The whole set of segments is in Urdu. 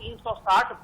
360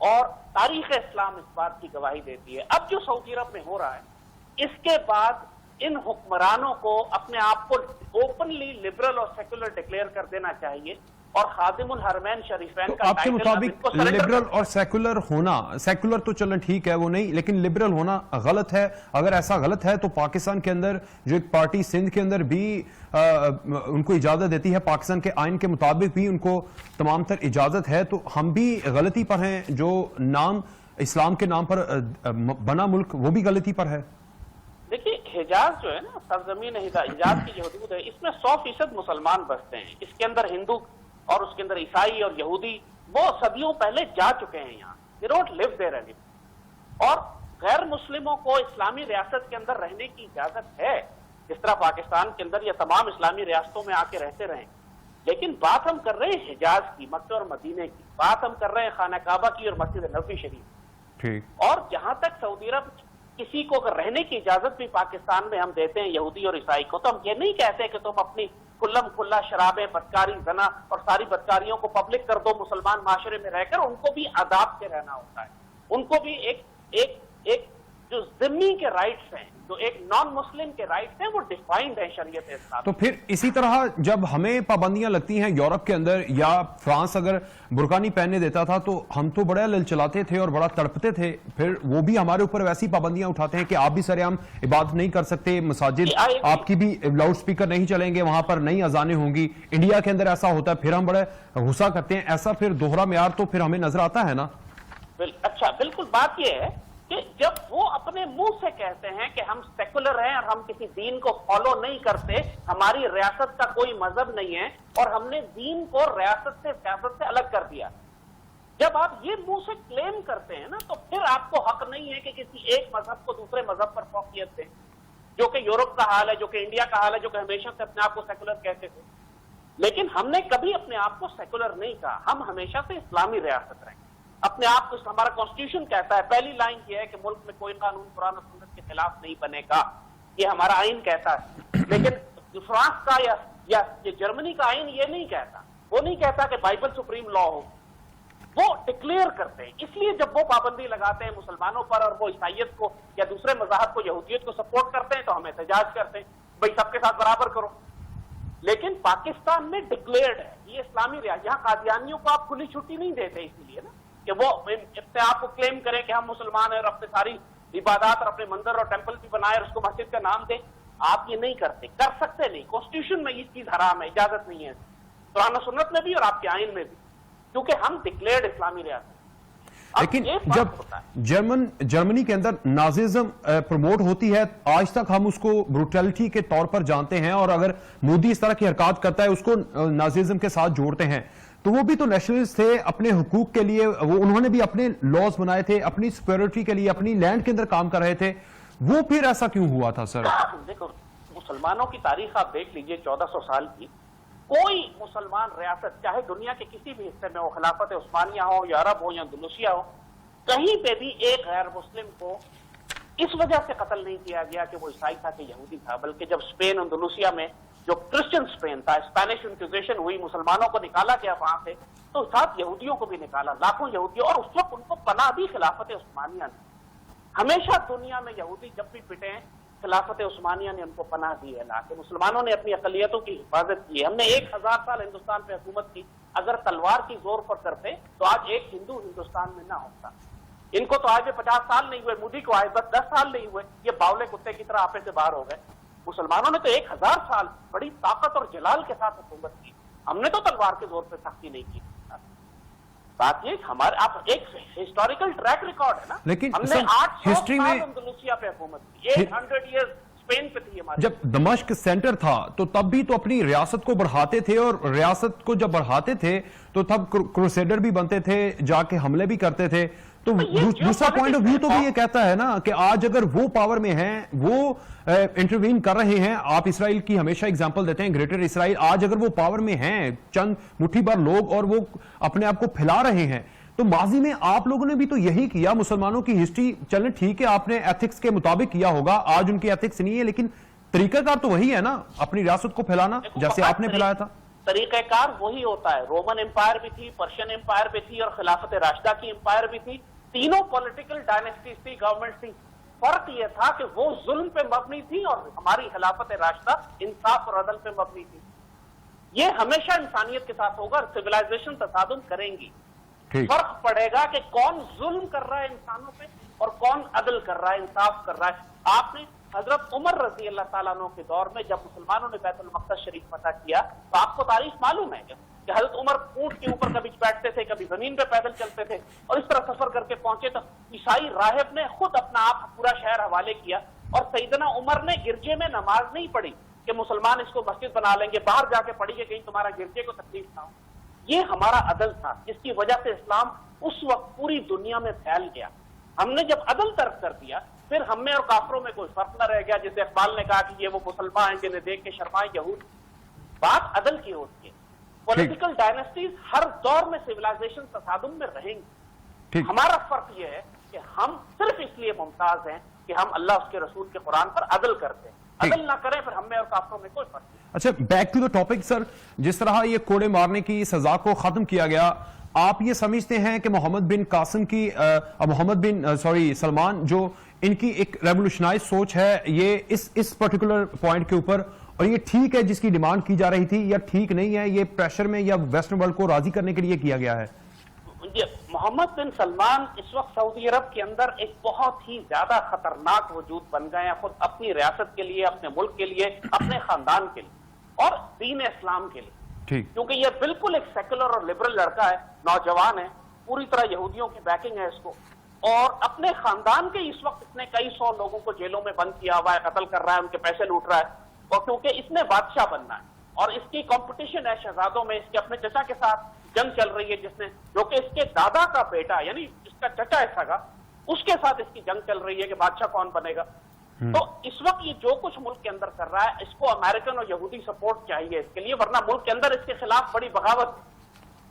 اور تاریخ اسلام اس بات کی گواہی دیتی ہے. اب جو سعودی عرب میں ہو رہا ہے اس کے بعد ان حکمرانوں کو اپنے آپ کو اوپنلی لبرل اور سیکولر ڈکلیئر کر دینا چاہیے اور خادم الحرمین شریفین کا آپ کے مطابق لبرل اور سیکولر ہونا، سیکولر تو چلنا ٹھیک ہے وہ نہیں، لیکن لبرل ہونا غلط ہے. اگر ایسا غلط ہے تو پاکستان کے اندر جو ایک پارٹی سندھ کے اندر بھی ان کو اجازت دیتی ہے، پاکستان کے آئین کے مطابق بھی ان کو تمام تر اجازت ہے، تو ہم بھی غلطی پر ہیں؟ جو نام اسلام کے نام پر بنا ملک وہ بھی غلطی پر ہے. دیکھیے حجاز جو ہے نا، سرزمین حجاز کی جو حدود ہے اس میں 100% مسلمان بستے ہیں. اس کے اندر ہندو اور اس کے اندر عیسائی اور یہودی وہ صدیوں پہلے جا چکے ہیں یہاں. They don't live there anymore. اور غیر مسلموں کو اسلامی ریاست کے اندر رہنے کی اجازت ہے جس طرح پاکستان کے اندر یا تمام اسلامی ریاستوں میں آ کے رہتے رہیں. لیکن بات ہم کر رہے ہیں حجاز کی، مکہ اور مدینے کی، بات ہم کر رہے ہیں خانہ کعبہ کی اور مسجد نبوی شریف. ٹھیک. اور جہاں تک سعودی عرب کسی کو اگر رہنے کی اجازت بھی پاکستان میں ہم دیتے ہیں یہودی اور عیسائی کو، تو ہم یہ نہیں کہتے کہ تم اپنی کھلم کھلا شرابیں، بدکاری، زنا اور ساری بدکاریوں کو پبلک کر دو. مسلمان معاشرے میں رہ کر ان کو بھی آداب سے رہنا ہوتا ہے. ان کو بھی ایک جو ذمی کے رائٹس ہیں، جو ایک نان مسلم کے رائٹس ہیں، وہ ڈیفائنڈ ہیں شریعت اسلام. تو پھر اسی طرح جب ہمیں پابندیاں لگتی ہیں یورپ کے اندر، یا فرانس اگر برقع نہیں پہننے دیتا تھا تو ہم تو بڑا للچلاتے تھے اور بڑا تڑپتے تھے، پھر وہ بھی ہمارے اوپر ویسی پابندیاں اٹھاتے ہیں کہ آپ بھی سر عام عبادت نہیں کر سکتے، مساجد آپ کی بھی لاؤڈ سپیکر نہیں چلیں گے، وہاں پر نئی اذانیں ہوں گی. انڈیا کے اندر ایسا ہوتا ہے، پھر ہم بڑے غصہ کرتے ہیں. ایسا پھر دوہرا معیار تو پھر ہمیں نظر آتا ہے نا. اچھا، بالکل. بات یہ ہے کہ جب وہ اپنے منہ سے کہتے ہیں کہ ہم سیکولر ہیں اور ہم کسی دین کو فالو نہیں کرتے، ہماری ریاست کا کوئی مذہب نہیں ہے اور ہم نے دین کو ریاست سے سیاست سے الگ کر دیا، جب آپ یہ منہ سے کلیم کرتے ہیں نا، تو پھر آپ کو حق نہیں ہے کہ کسی ایک مذہب کو دوسرے مذہب پر فوقیت دیں، جو کہ یورپ کا حال ہے، جو کہ انڈیا کا حال ہے، جو کہ ہمیشہ سے اپنے آپ کو سیکولر کہتے تھے. لیکن ہم نے کبھی اپنے آپ کو سیکولر نہیں کہا، ہم ہمیشہ سے اسلامی ریاست رہے. اپنے آپ کو ہمارا کانسٹیٹیوشن کہتا ہے، پہلی لائن یہ ہے کہ ملک میں کوئی قانون قرآن و سنت کے خلاف نہیں بنے گا، یہ ہمارا آئین کہتا ہے. لیکن فرانس کا یا جرمنی کا آئین یہ نہیں کہتا، وہ نہیں کہتا کہ بائبل سپریم لا ہو، وہ ڈکلیئر کرتے ہیں. اس لیے جب وہ پابندی لگاتے ہیں مسلمانوں پر اور وہ عیسائیت کو یا دوسرے مذاہب کو، یہودیت کو سپورٹ کرتے ہیں، تو ہم احتجاج کرتے ہیں بھائی سب کے ساتھ برابر کرو. لیکن پاکستان میں ڈکلیئرڈ ہے یہ اسلامی ریاست. یہاں قادیانیوں کو آپ کھلی چھٹی نہیں دیتے اس لیے نا کہ وہ اپنے آپ کو کلیم کریں کہ ہم مسلمان ہیں اور اپنے ساری عبادات اور اپنے مندر اور ٹیمپل بھی بنائے اور اس کو مسجد کا نام دیں. آپ یہ نہیں کرتے، کر سکتے نہیں. کانسٹیٹیوشن میں یہ چیز حرام ہے، اجازت نہیں ہے، قرآن و سنت میں بھی اور آپ کے آئین میں بھی، کیونکہ ہم ڈکلیئرڈ اسلامی ریاست. لیکن جب جرمنی کے اندر نازیزم پروموٹ ہوتی ہے، آج تک ہم اس کو بروٹیلٹی کے طور پر جانتے ہیں، اور اگر مودی اس طرح کی حرکات کرتا ہے اس کو نازیزم کے ساتھ جوڑتے ہیں. تو وہ بھی تو نیشنلسٹ تھے، اپنے حقوق کے لیے انہوں نے بھی اپنے لاز بنائے تھے، اپنی سیکورٹی کے لیے اپنی لینڈ کے اندر کام کر رہے تھے. وہ پھر ایسا کیوں ہوا تھا سر؟ دیکھو، مسلمانوں کی تاریخ آپ دیکھ لیجئے 1400 سال کی، کوئی مسلمان ریاست چاہے دنیا کے کسی بھی حصے میں ہو، خلافت عثمانیہ ہو یا عرب ہو یا اندلسیہ ہو، کہیں پہ بھی ایک غیر مسلم کو اس وجہ سے قتل نہیں کیا گیا کہ وہ عیسائی تھا کہ یہودی تھا. بلکہ جب اسپین اندلسیہ میں جو کرسچن اسپین تھا، اسپینش انکوزیشن ہوئی، مسلمانوں کو نکالا گیا وہاں سے، تو ساتھ یہودیوں کو بھی نکالا، لاکھوں یہودیوں، اور اس وقت ان کو پناہ دی خلافت عثمانیہ نے. ہمیشہ دنیا میں یہودی جب بھی پٹے ہیں، خلافت عثمانیہ نے ان کو پناہ دی ہے لا کے. مسلمانوں نے اپنی اقلیتوں کی حفاظت کی. ہم نے 1000 سال ہندوستان پہ حکومت کی. اگر تلوار کی زور پر کرتے تو آج ایک ہندو ہندوستان میں نہ ہوتا. ان کو تو آج 50 سال نہیں ہوئے، مودی کو آج بس 10 سال نہیں ہوئے، یہ باولے کتے کی طرح آپے سے باہر ہو گئے. مسلمانوں نے تو 1000 سال بڑی طاقت اور جلال کے ساتھ حکومت کی. ہم نے تو تلوار کے زور پہ سختی نہیں کی. بات یہ ہمارے آپ ایک ہسٹوریکل ٹریک ریکارڈ ہے نا، لیکن ہم نے 800 ہسٹری میں اندلسیہ پہ حکومت کی، 800 ایئرز اسپین پہ تھی ہماری. جب دمشق سینٹر تھا تو تب بھی تو اپنی ریاست کو بڑھاتے تھے، اور ریاست کو جب بڑھاتے تھے تو تب کروسیڈر بھی بنتے تھے، جا کے حملے بھی کرتے تھے. تو دوسرا پوائنٹ آف ویو تو بھی یہ کہتا ہے نا کہ آج اگر وہ پاور میں ہیں، وہ انٹروین کر رہے ہیں. آپ اسرائیل کی ہمیشہ اگزامپل دیتے ہیں، گریٹر اسرائیل. آج اگر وہ پاور میں ہیں، چند مٹھی بھر لوگ، اور وہ اپنے آپ کو پھیلا رہے ہیں، تو ماضی میں آپ لوگوں نے بھی تو یہی کیا. مسلمانوں کی ہسٹری چلیں ٹھیک ہے، آپ نے ایتھکس کے مطابق کیا ہوگا، آج ان کی ایتھکس نہیں ہے، لیکن طریقہ کار تو وہی ہے نا، اپنی ریاست کو پھیلانا جیسے آپ نے پھیلایا تھا. طریقہ کار وہی ہوتا ہے. رومن امپائر بھی تھی, پرشین امپائر بھی تھی, اور خلافت راشدہ کی امپائر بھی تھی. تینوں پولیٹیکل ڈائنیسٹیز تھی, گورنمنٹ تھی. فرق یہ تھا کہ وہ ظلم پہ مبنی تھی اور ہماری خلافت راشدہ انصاف اور عدل پہ مبنی تھی. یہ ہمیشہ انسانیت کے ساتھ ہوگا, سویلائزیشن تصادم کریں گی. فرق پڑے گا کہ کون ظلم کر رہا ہے انسانوں پہ اور کون عدل کر رہا ہے, انصاف کر رہا ہے. آپ نے حضرت عمر رضی اللہ تعالیٰ عنہ کے دور میں جب مسلمانوں نے بیت المقدس شریف فتح کیا تو آپ کو تاریخ معلوم ہے کہ حضرت عمر اونٹ کے اوپر کبھی بیٹھتے تھے, کبھی زمین پہ پیدل چلتے تھے, اور اس طرح سفر کر کے پہنچے. تو عیسائی راہب نے خود اپنا آپ پورا شہر حوالے کیا, اور سیدنا عمر نے گرجے میں نماز نہیں پڑھی کہ مسلمان اس کو مسجد بنا لیں گے, باہر جا کے پڑھی کہ کہیں تمہارا گرجے کو تکلیف نہ ہو. یہ ہمارا عدل تھا, جس کی وجہ سے اسلام اس وقت پوری دنیا میں پھیل گیا. ہم نے جب عدل ترک کر دیا پھر ہم میں اور کافروں میں کوئی فرق نہ رہ گیا. جیسے اقبال نے کہا کہ یہ وہ مسلمان ہیں جنہیں دیکھ کے شرمائیں یہود. بات عدل کی ہوتی ہے. پولیٹیکل ڈائنیسٹیز ہر دور میں سویلائزیشن تصادم میں رہیں گی. ہمارا فرق یہ ہے کہ ہم صرف اس لیے ممتاز ہیں کہ ہم اللہ اس کے رسول کے قرآن پر عدل کرتے ہیں. عدل نہ کریں پھر ہم میں اور کافروں میں کوئی فرق نہیں. اچھا, بیک ٹو دا ٹاپک سر, جس طرح یہ کوڑے مارنے کی سزا کو ختم کیا گیا, آپ یہ سمجھتے ہیں کہ سلمان جو ان کی ایک ریولوشنائز سوچ ہے یہ اس پرٹیکولر پوائنٹ کے اوپر, اور یہ ٹھیک ہے جس کی ڈیمانڈ کی جا رہی تھی, یا ٹھیک نہیں ہے, یہ پریشر میں یا ویسٹرن ورلڈ کو راضی کرنے کے لیے کیا گیا ہے؟ محمد بن سلمان اس وقت سعودی عرب کے اندر ایک بہت ہی زیادہ خطرناک وجود بن گئے ہیں, خود اپنی ریاست کے لیے, اپنے ملک کے لیے, اپنے خاندان کے لیے اور دین اسلام کے لیے. کیونکہ یہ بالکل ایک سیکولر اور لبرل لڑکا ہے, نوجوان ہے, پوری طرح یہودیوں کی بیکنگ ہے اس کو, اور اپنے خاندان کے اس وقت اس نے کئی سو لوگوں کو جیلوں میں بند کیا ہوا ہے, قتل کر رہا ہے, ان کے پیسے لوٹ رہا ہے. اور کیونکہ اس نے بادشاہ بننا ہے اور اس کی کمپٹیشن ہے شہزادوں میں, اس کے اپنے چچا کے ساتھ جنگ چل رہی ہے, جس نے جو کہ اس کے دادا کا بیٹا یعنی جس کا چچا ایسا کا, اس کے ساتھ اس کی جنگ چل رہی ہے کہ بادشاہ کون بنے گا. تو اس وقت یہ جو کچھ ملک کے اندر کر رہا ہے اس کو امریکن اور یہودی سپورٹ چاہیے اس کے لیے, ورنہ ملک کے اندر اس کے خلاف بڑی بغاوت ہے.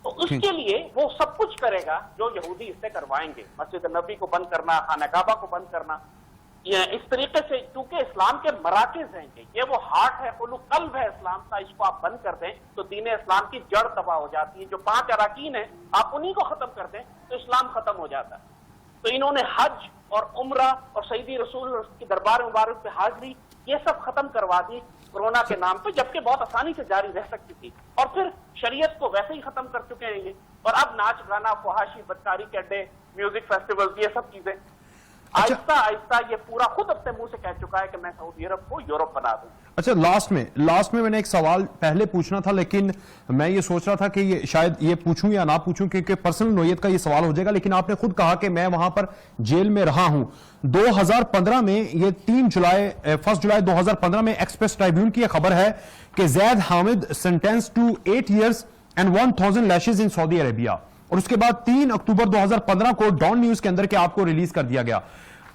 تو اس کے لیے وہ سب کچھ کرے گا جو یہودی اس سے کروائیں گے. مسجد نبی کو بند کرنا, خانہ کعبہ کو بند کرنا, اس طریقے سے, کیونکہ اسلام کے مراکز ہیں یہ وہ ہارٹ ہے, قلب ہے اسلام کا, اس کو آپ بند کر دیں تو دین اسلام کی جڑ تباہ ہو جاتی ہے. جو 5 اراکین ہیں آپ انہی کو ختم کر دیں تو اسلام ختم ہو جاتا ہے. تو انہوں نے حج اور عمرہ اور سیدی رسول کی دربار مبارک پہ حاضری یہ سب ختم کروا دی کورونا کے نام پہ, جبکہ بہت آسانی سے جاری رہ سکتی تھی. اور پھر شریعت کو ویسے ہی ختم کر چکے ہیں یہ, اور اب ناچ گانا, فحاشی, بدکاری کے اڈے, میوزک فیسٹیول, یہ سب چیزیں آہستہ آہستہ یہ پورا خود اپنے منہ سے کہہ چکا ہے کہ میں سعودی عرب کو یورپ بنا دوں. اچھا, لاسٹ میں نے ایک سوال پہلے پوچھنا تھا, لیکن میں یہ سوچ رہا تھا کہ یہ شاید یہ پوچھوں یا نہ پوچھوں کیونکہ پرسنل نوعیت کا یہ سوال ہو جائے گا, لیکن آپ نے خود کہا کہ میں وہاں پر جیل میں رہا ہوں. 2015 میں یہ 1 جولائی 2015 میں ایکسپریس ٹرائبیون کی یہ خبر ہے کہ Zaid Hamid sentence to 8 years and 1000 lashes in Saudi Arabia, اور اس کے بعد 3 اکتوبر 2015 کو ڈان نیوز کے اندر کے آپ کو ریلیز کر دیا گیا.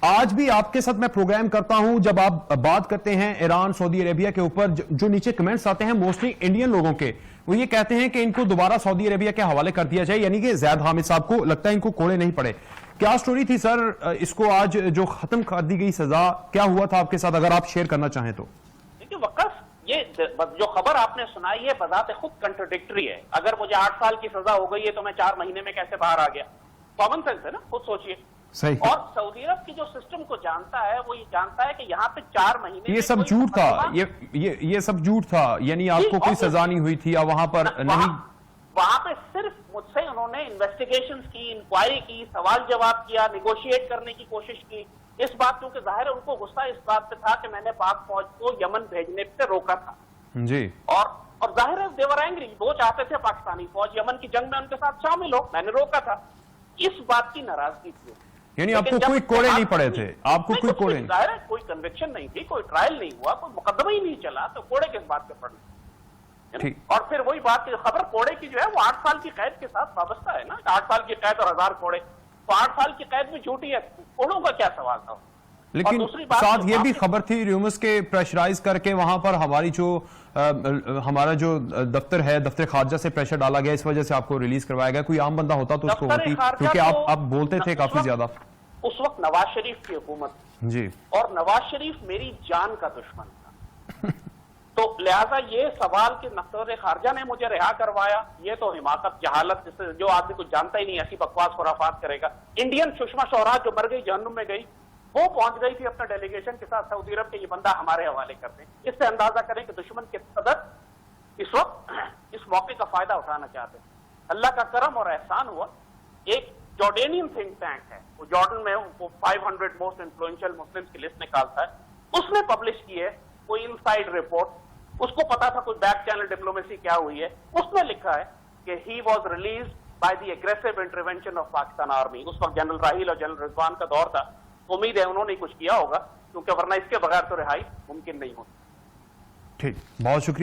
آج بھی آپ کے ساتھ میں پروگرام کرتا ہوں, جب آپ بات کرتے ہیں ایران, سعودی عربیہ کے اوپر, جو نیچے کمنٹس آتے ہیں موسٹلی انڈین لوگوں کے, وہ یہ کہتے ہیں کہ ان کو دوبارہ سعودی عربیہ کے حوالے کر دیا جائے, یعنی کہ زید حامد صاحب کو لگتا ہے ان کو کوڑے نہیں پڑے. کیا سٹوری تھی سر اس کو آج جو ختم کر دی گئی سزا, کیا ہوا تھا آپ کے ساتھ, اگر آپ شیئر کرنا چاہیں تو؟ دیکھیے وقف, یہ جو خبر آپ نے سنائی ہے بذات خود کنٹرڈکٹری ہے. اگر مجھے 8 سال کی سزا ہو گئی ہے تو میں 4 مہینے میں کیسے باہر آ گیا؟ کامن سینس ہے نا, خود سوچئے. صحیح. اور سعودی عرب کی جو سسٹم کو جانتا ہے وہ یہ جانتا ہے کہ یہاں پہ 4 مہینے یہ سب جھوٹ تھا, یہ سب جھوٹ تھا, یعنی آپ کو کوئی سزا نہیں ہوئی تھی, وہاں پر نہیں, وہاں پہ صرف مجھ سے انہوں نے انویسٹیگیشنز کی, انکوائری کی, سوال جواب کیا, نیگوشیٹ کرنے کی کوشش کی. اس بات کیونکہ ظاہر ہے ان کو غصہ اس بات پہ تھا کہ میں نے پاک فوج کو یمن بھیجنے سے روکا تھا جی, اور ظاہر ہے دیور اینگری, وہ چاہتے تھے پاکستانی فوج یمن کی جنگ میں ان کے ساتھ شامل ہو, میں نے روکا تھا. اس بات کی ناراضگی تھی. یعنی آپ کو کوئی کوڑے نہیں پڑے تھے, آپ کو کوئی کوڑے نہیں, ظاہر ہے کوئی کنوکشن نہیں تھی, کوئی ٹرائل نہیں ہوا, کوئی مقدمہ ہی نہیں چلا, تو کوڑے کس بات پہ پڑنے. اور پھر وہی بات کی خبر کوڑے کی جو ہے وہ 8 سال کی قید کے ساتھ وابستہ ہے نا, 8 سال کی قید اور 1000 کوڑے, تو 8 سال کی قید بھی جھوٹی ہے, کوڑوں کا کیا سوال تھا. لیکن ساتھ یہ بھی خبر تھی ریومرز کے پریشرائز کر کے وہاں پر ہمارا جو دفتر ہے, دفتر خارجہ سے پریشر ڈالا گیا, اس وجہ سے آپ کو ریلیز کروایا گیا. کوئی عام بندہ ہوتا تو اس کو ہوتی, کیونکہ آپ بولتے تھے کافی زیادہ. اس وقت نواز شریف کی حکومت جی, اور نواز شریف میری جان کا دشمن تھا. تو لہٰذا یہ سوال کہ وزیر خارجہ نے مجھے رہا کروایا، یہ تو حماقت، جہالت، جس سے جو آدمی کچھ جانتا ہی نہیں ایسی بکواس خرافات کرے گا. انڈین سشما سوراج جو مر گئی جہنم میں گئی، وہ پہنچ گئی تھی اپنے ڈیلیگیشن کے ساتھ سعودی عرب کے، یہ بندہ ہمارے حوالے کرتے ہیں. اس سے اندازہ کریں کہ دشمن کے قدر اس وقت اس موقع کا فائدہ اٹھانا چاہتے ہیں. اللہ کا کرم اور احسان ہوا، ایک جارڈینین تھنک ٹینک ہے، وہ جارڈن میں وہ 500 موسٹ انفلوئنشل مسلمز کی لسٹ نکالتا ہے، اس نے پبلش کی ہے کوئی انسائیڈ رپورٹ. اس کو پتا تھا کوئی بیک چینل ڈپلومیسی کیا ہوئی ہے. اس نے لکھا ہے کہ he was release by the aggressive intervention of Pakistan army. اس وقت جنرل راحیل اور جنرل رضوان کا دور تھا. امید ہے انہوں نے کچھ کیا ہوگا، کیونکہ ورنہ اس کے بغیر تو رہائی ممکن نہیں ہوتی. ٹھیک، بہت شکریہ.